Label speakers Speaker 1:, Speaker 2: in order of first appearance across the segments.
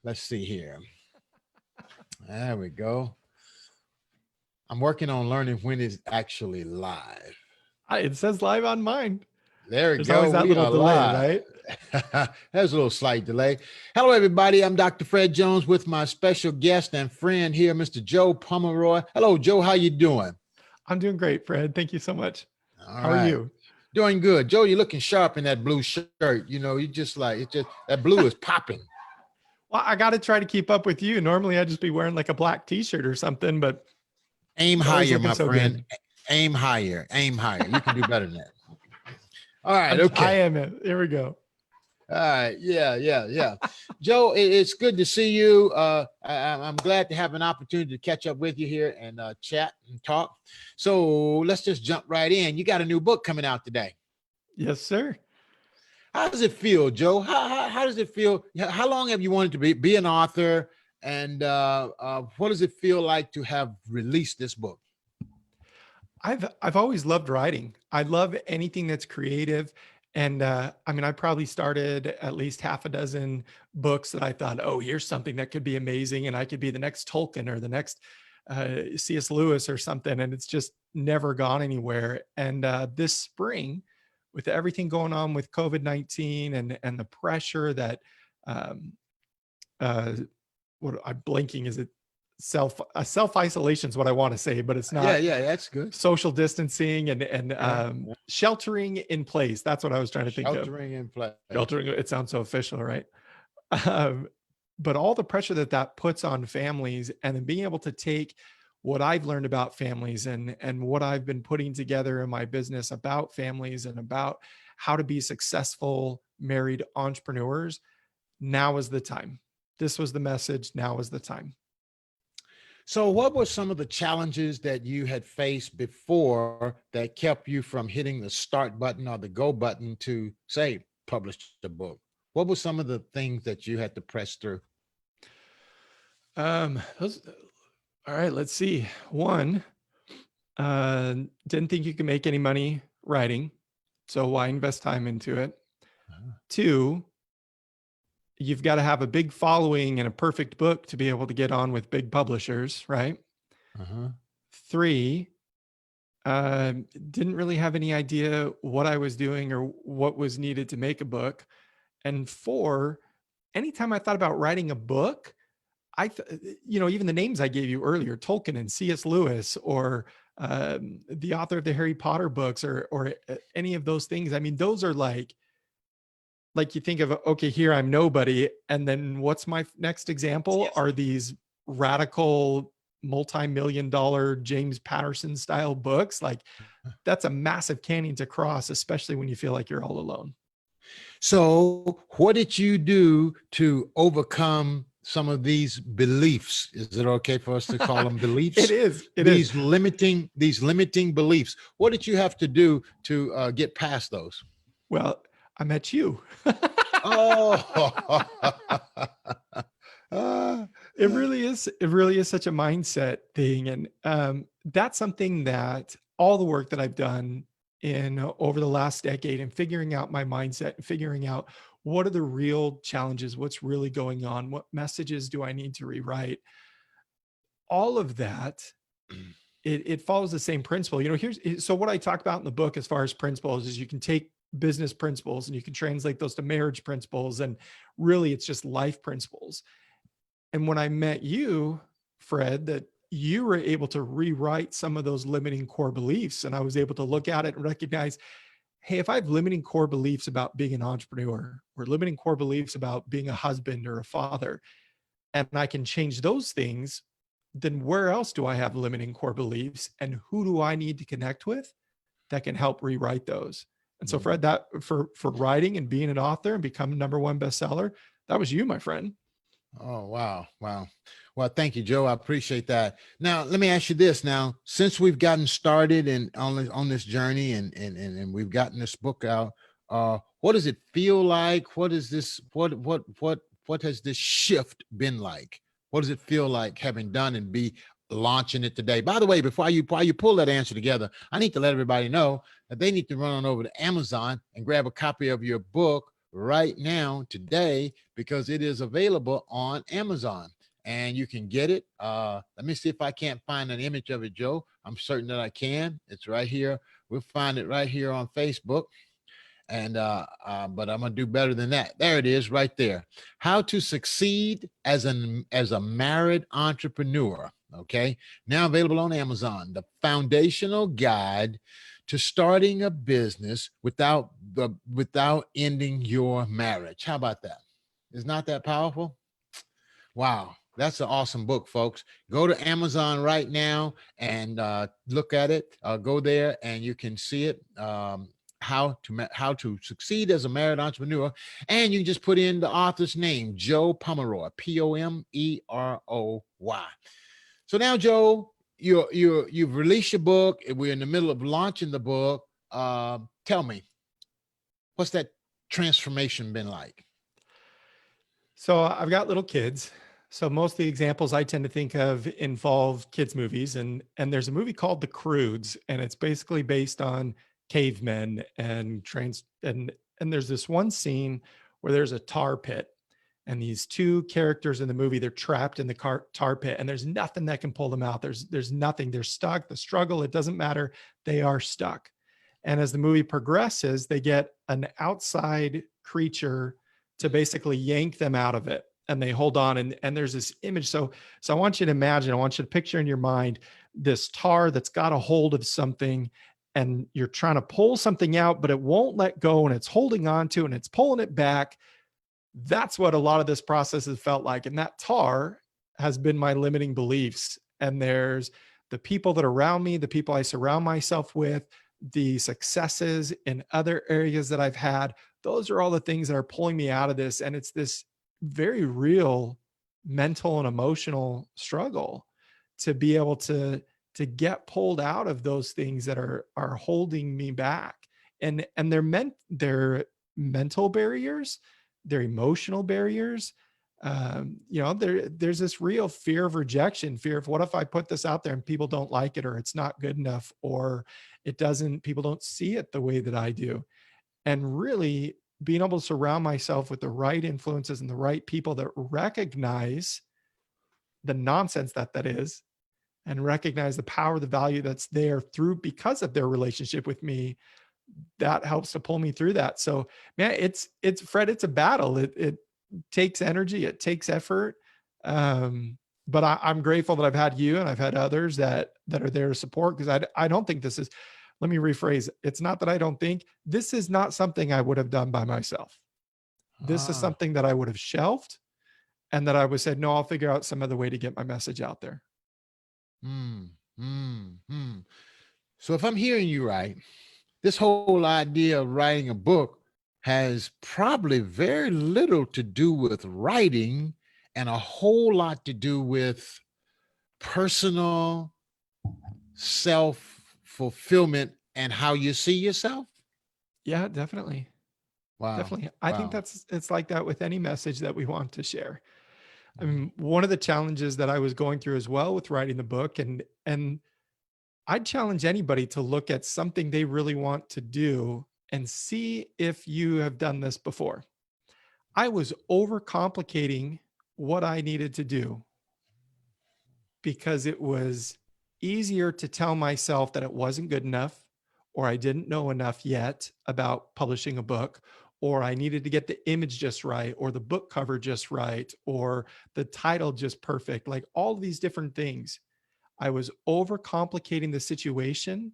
Speaker 1: Let's see here. There we go. I'm working on learning when it's actually live.
Speaker 2: It says live on mine.
Speaker 1: There we
Speaker 2: There's
Speaker 1: go.
Speaker 2: always that
Speaker 1: We
Speaker 2: little
Speaker 1: are
Speaker 2: delay,
Speaker 1: live.
Speaker 2: right?
Speaker 1: There's a little slight delay. Hello, everybody. I'm Dr. Fred Jones with my special guest and friend here, Mr. Joe Pomeroy. Hello, Joe. How you doing?
Speaker 2: I'm doing great, Fred. Thank you so much.
Speaker 1: All
Speaker 2: How are
Speaker 1: right.
Speaker 2: you?
Speaker 1: Doing good. Joe, you're looking sharp in that blue shirt. You know, you just like, it just, that blue is popping.
Speaker 2: Well, I got to try to keep up with you. Normally I'd just be wearing like a black t-shirt or something, but
Speaker 1: Aim
Speaker 2: you're always
Speaker 1: higher,
Speaker 2: looking
Speaker 1: my
Speaker 2: so
Speaker 1: friend.
Speaker 2: good.
Speaker 1: Aim higher. Aim higher. You can do better than that. All right.
Speaker 2: I
Speaker 1: Okay.
Speaker 2: am it. Here we go.
Speaker 1: All right. Yeah. Joe, it's good to see you. I'm glad to have an opportunity to catch up with you here and chat and talk. So let's just jump right in. You got a new book coming out today.
Speaker 2: Yes, sir.
Speaker 1: How does it feel, Joe? How does it feel? How long have you wanted to be an author? And what does it feel like to have released this book?
Speaker 2: I've always loved writing. I love anything that's creative. And I mean, I probably started at least half a dozen books that I thought, oh, here's something that could be amazing. And I could be the next Tolkien or the next C.S. Lewis or something. And it's just never gone anywhere. And this spring, with everything going on with COVID-19 and the pressure that what I'm blinking, is it self-isolation is what I want to say, but it's not.
Speaker 1: Yeah, that's good.
Speaker 2: Social distancing and sheltering in place. That's what I was trying to think of.
Speaker 1: Sheltering in place.
Speaker 2: Sheltering. It sounds so official, right? But all the pressure that puts on families, and then being able to take what I've learned about families and what I've been putting together in my business about families and about how to be successful married entrepreneurs. Now is the time. This was the message. Now is the time.
Speaker 1: So what were some of the challenges that you had faced before that kept you from hitting the start button or the go button to, say, publish the book? What were some of the things that you had to press through?
Speaker 2: All right, let's see. One, didn't think you could make any money writing, so why invest time into it? Two, you've got to have a big following and a perfect book to be able to get on with big publishers, right? Three, didn't really have any idea what I was doing or what was needed to make a book. And four, anytime I thought about writing a book, even the names I gave you earlier, Tolkien and C.S. Lewis, or the author of the Harry Potter books, or any of those things. I mean, those are like you think of, okay, here I'm nobody. And then what's my next example? Yes. Are these radical multi-million-dollar James Patterson style books? Like, that's a massive canyon to cross, especially when you feel like you're all alone.
Speaker 1: So what did you do to overcome some of these beliefs? Is it okay for us to call them beliefs?
Speaker 2: It is.
Speaker 1: These limiting beliefs. What did you have to do to get past those?
Speaker 2: Well, I met you.
Speaker 1: Oh,
Speaker 2: it really is. It really is such a mindset thing. And that's something that all the work that I've done over the last decade and figuring out my mindset and figuring out what are the real challenges, what's really going on, what messages do I need to rewrite? All of that, it follows the same principle. So what I talk about in the book as far as principles is you can take business principles and you can translate those to marriage principles. And really it's just life principles. And when I met you, Fred, that you were able to rewrite some of those limiting core beliefs. And I was able to look at it and recognize, hey, if I have limiting core beliefs about being an entrepreneur or limiting core beliefs about being a husband or a father, and I can change those things, then where else do I have limiting core beliefs, and who do I need to connect with that can help rewrite those? And so Fred, that for writing and being an author and becoming #1 bestseller, that was you, my friend.
Speaker 1: Oh, wow. Well, thank you, Joe. I appreciate that. Now, let me ask you this. Now, since we've gotten started and on this journey and we've gotten this book out, what does it feel like? What is this? What has this shift been like? What does it feel like having done and be launching it today? By the way, before you pull that answer together, I need to let everybody know that they need to run on over to Amazon and grab a copy of your book, right now today because it is available on Amazon and you can get it. Let me see if I can't find an image of it, Joe. I'm certain that I can. It's right here. We'll find it right here on Facebook. And but I'm gonna do better than that. There it is, right there. How to succeed as a married entrepreneur. Okay, now available on Amazon. The foundational guide to starting a business without ending your marriage. How about that? Is not that powerful? Wow, that's an awesome book, folks. Go to Amazon right now and look at it. Go there and you can see it. How to succeed as a married entrepreneur, and you just put in the author's name, Joe Pomeroy, Pomeroy. So now, Joe, you've released your book. We're in the middle of launching the book. Tell me, what's that transformation been like?
Speaker 2: So I've got little kids. So most of the examples I tend to think of involve kids movies, and there's a movie called The Croods, and it's basically based on cavemen and there's this one scene where there's a tar pit, and these two characters in the movie, they're trapped in the tar pit, and there's nothing that can pull them out. There's nothing. They're stuck. The struggle, it doesn't matter. They are stuck. And as the movie progresses, they get an outside creature to basically yank them out of it, and they hold on, and there's this image. So I want you to imagine, I want you to picture in your mind this tar that's got a hold of something, and you're trying to pull something out, but it won't let go, and it's holding on to, and it's pulling it back. That's what a lot of this process has felt like. And that tar has been my limiting beliefs. And there's the people that are around me, the people I surround myself with, the successes in other areas that I've had. Those are all the things that are pulling me out of this. And it's this very real mental and emotional struggle to be able to get pulled out of those things that are holding me back. And they're mental barriers, they're emotional barriers. There's this real fear of rejection, fear of what if I put this out there and people don't like it, or it's not good enough, or people don't see it the way that I do. And really being able to surround myself with the right influences and the right people that recognize the nonsense that is, and recognize the power, the value that's there because of their relationship with me, that helps to pull me through that. So man, it's Fred, it's a battle. It takes energy, it takes effort. But I'm grateful that I've had you and I've had others that are there to support, because I don't think this is, let me rephrase. It's not that I don't think this is not something I would have done by myself. This is
Speaker 1: Ah,
Speaker 2: something that I would have shelved, and that I would said, no, I'll figure out some other way to get my message out there.
Speaker 1: hmm, hmm. So if I'm hearing you right, this whole idea of writing a book has probably very little to do with writing and a whole lot to do with personal self fulfillment and how you see yourself.
Speaker 2: Yeah, definitely.
Speaker 1: Wow.
Speaker 2: Definitely. I think
Speaker 1: Wow.
Speaker 2: it's like that with any message that we want to share. I
Speaker 1: Mhm.
Speaker 2: mean, one of the challenges that I was going through as well with writing the book, and I'd challenge anybody to look at something they really want to do and see if you have done this before. I was overcomplicating what I needed to do because it was easier to tell myself that it wasn't good enough, or I didn't know enough yet about publishing a book, or I needed to get the image just right, or the book cover just right, or the title just perfect, like all these different things. I was overcomplicating the situation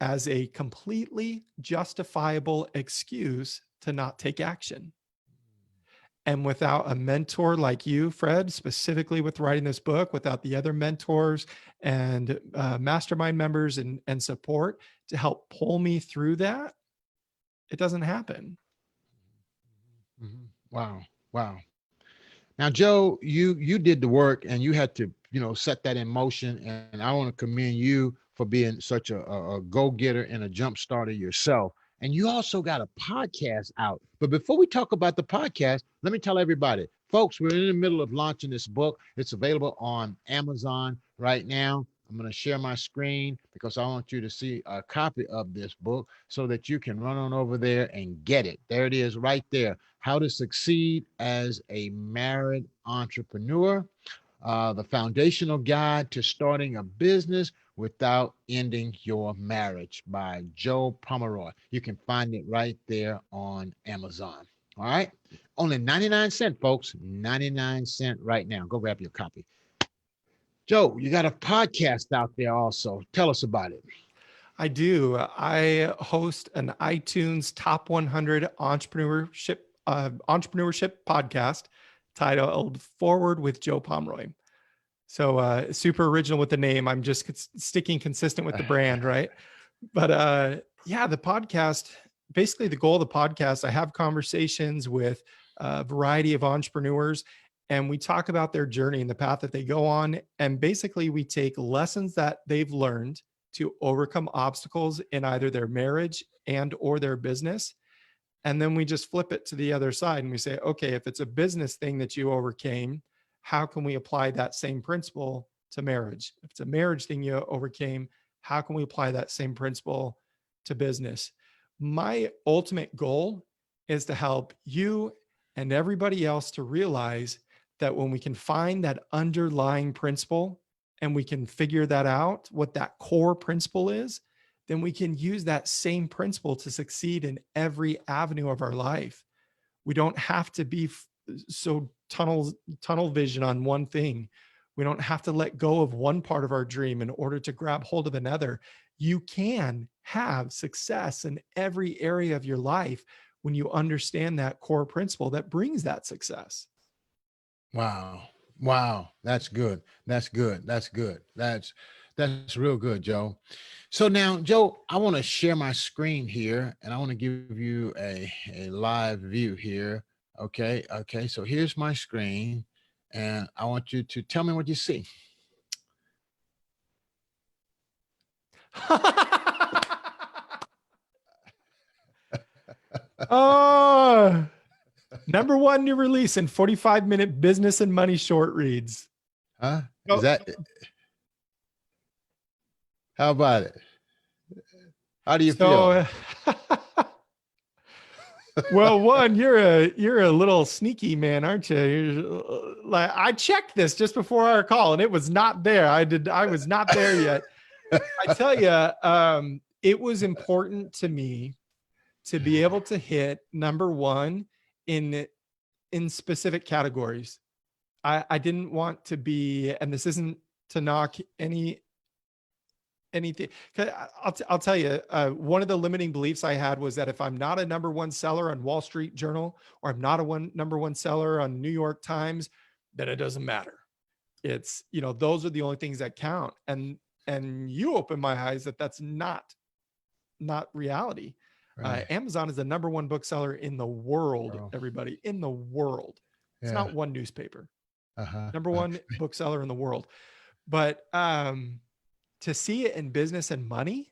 Speaker 2: as a completely justifiable excuse to not take action. And without a mentor like you, Fred, specifically with writing this book, without the other mentors and mastermind members and support to help pull me through that, it doesn't happen.
Speaker 1: Mhm. Wow. Wow. Now, Joe, you did the work and you had to, set that in motion. And I want to commend you for being such a go-getter and a jump starter yourself. And you also got a podcast out. But before we talk about the podcast, let me tell everybody, folks, we're in the middle of launching this book. It's available on Amazon right now. I'm going to share my screen because I want you to see a copy of this book so that you can run on over there and get it. There it is right there. How to Succeed as a Married Entrepreneur, the foundational guide to starting a business without ending your marriage by Joe Pomeroy. You can find it right there on Amazon. All right. Only 99 cents, folks. 99 cents right now. Go grab your copy. Joe, you got a podcast out there also. Tell us about it.
Speaker 2: I do. I host an iTunes Top 100 entrepreneurship podcast titled Forward with Joe Pomeroy. So super original with the name. I'm just sticking consistent with the brand, right? But yeah, the podcast, basically the goal of the podcast, I have conversations with a variety of entrepreneurs and we talk about their journey and the path that they go on. And basically we take lessons that they've learned to overcome obstacles in either their marriage and or their business. And then we just flip it to the other side and we say, okay, if it's a business thing that you overcame, how can we apply that same principle to marriage? If it's a marriage thing you overcame, how can we apply that same principle to business? My ultimate goal is to help you and everybody else to realize that when we can find that underlying principle and we can figure that out, what that core principle is, then we can use that same principle to succeed in every avenue of our life. We don't have to be so tunnel vision on one thing. We don't have to let go of one part of our dream in order to grab hold of another. You can have success in every area of your life when you understand that core principle that brings that success.
Speaker 1: Wow. Wow. That's good. That's good. That's good. That's real good, Joe. So now, Joe, I want to share my screen here and I want to give you a live view here. Okay. Okay. So here's my screen and I want you to tell me what you see.
Speaker 2: Oh, number one new release in 45-minute business and money short reads.
Speaker 1: Huh? Is that how about it? How do you feel?
Speaker 2: Well, one, you're a little sneaky man, aren't you? Like I checked this just before our call, and it was not there. I was not there yet. I tell you, it was important to me to be able to hit number one in specific categories. I didn't want to be, and this isn't to knock anything. I'll tell you, one of the limiting beliefs I had was that if I'm not a number one seller on Wall Street Journal or I'm not a number one seller on New York Times, then it doesn't matter. It's, those are the only things that count. And you open my eyes that that's not reality. Right. Amazon is the number one bookseller in the world, everybody, in the world. It's not one newspaper. Number one bookseller in the world. But to see it in business and money,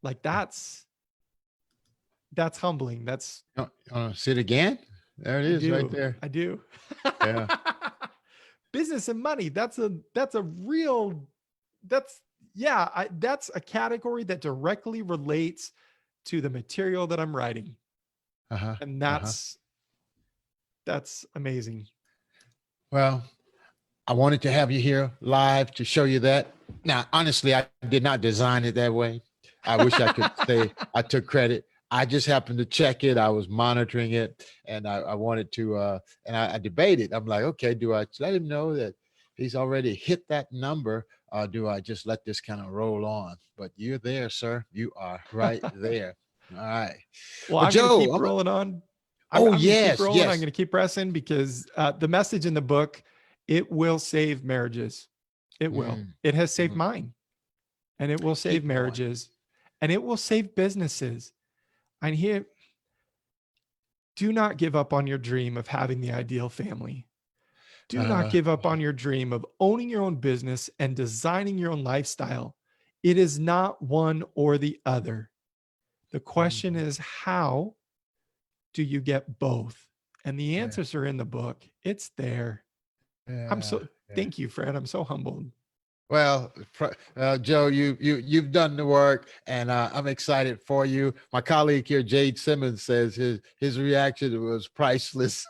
Speaker 2: like that's humbling. That's
Speaker 1: see it again. There it is right there.
Speaker 2: I do.
Speaker 1: Yeah.
Speaker 2: Business and money. That's a category that directly relates to the material that I'm writing. And that's amazing.
Speaker 1: Well, I wanted to have you here live to show you that. Now, honestly, I did not design it that way. I wish I could say I took credit. I just happened to check it. I was monitoring it and I wanted to, and I debated. I'm like, okay, do I let him know that he's already hit that number? Or do I just let this kind of roll on? But you're there, sir. You are right there. All right.
Speaker 2: Well, I'm Joe, going to keep rolling on. I'm
Speaker 1: yes.
Speaker 2: Keep rolling. Yes. I'm going to keep pressing because the message in the book, it will save marriages. It will. It has saved mine, and it will save marriages, and it will save businesses. And here, do not give up on your dream of having the ideal family. Do not give up on your dream of owning your own business and designing your own lifestyle. It is not one or the other. The question is, how do you get both? And the answers are in the book. It's there. Thank you, Fred. I'm so humbled.
Speaker 1: Well, Joe, you've done the work, and I'm excited for you. My colleague here, Jade Simmons, says his reaction was priceless.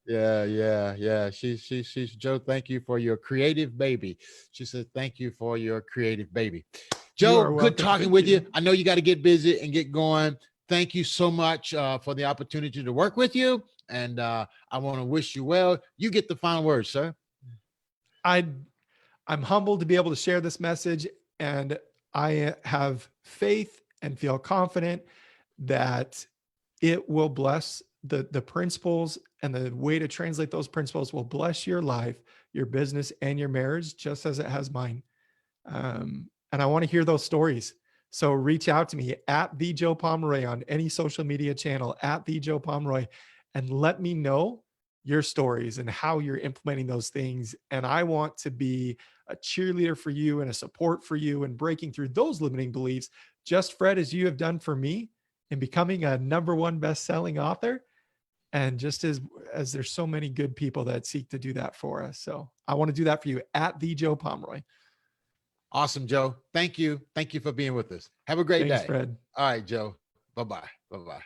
Speaker 1: Yeah. She's Joe. Thank you for your creative baby. She said, "Thank you for your creative baby."
Speaker 2: You
Speaker 1: Joe,
Speaker 2: are
Speaker 1: good
Speaker 2: welcome.
Speaker 1: talking
Speaker 2: Thank
Speaker 1: with
Speaker 2: you.
Speaker 1: you. I know you got to get busy and get going. Thank you so much for the opportunity to work with you, and I want to wish you well. You get the final word, sir.
Speaker 2: I I'm humbled to be able to share this message, and I have faith and feel confident that it will bless the principles, and the way to translate those principles will bless your life, your business, and your marriage, just as it has mine. And I want to hear those stories. So reach out to me at the Joe Pomeroy on any social media channel, at the Joe Pomeroy, and let me know your stories and how you're implementing those things. And I want to be a cheerleader for you and a support for you and breaking through those limiting beliefs, just Fred, as you have done for me in becoming a #1 best-selling author. And just as there's so many good people that seek to do that for us. So I want to do that for you at the Joe Pomeroy.
Speaker 1: Awesome, Joe. Thank you. Thank you for being with us. Have a great
Speaker 2: Thanks,
Speaker 1: day.
Speaker 2: Fred.
Speaker 1: All right, Joe. Bye-bye. Bye-bye.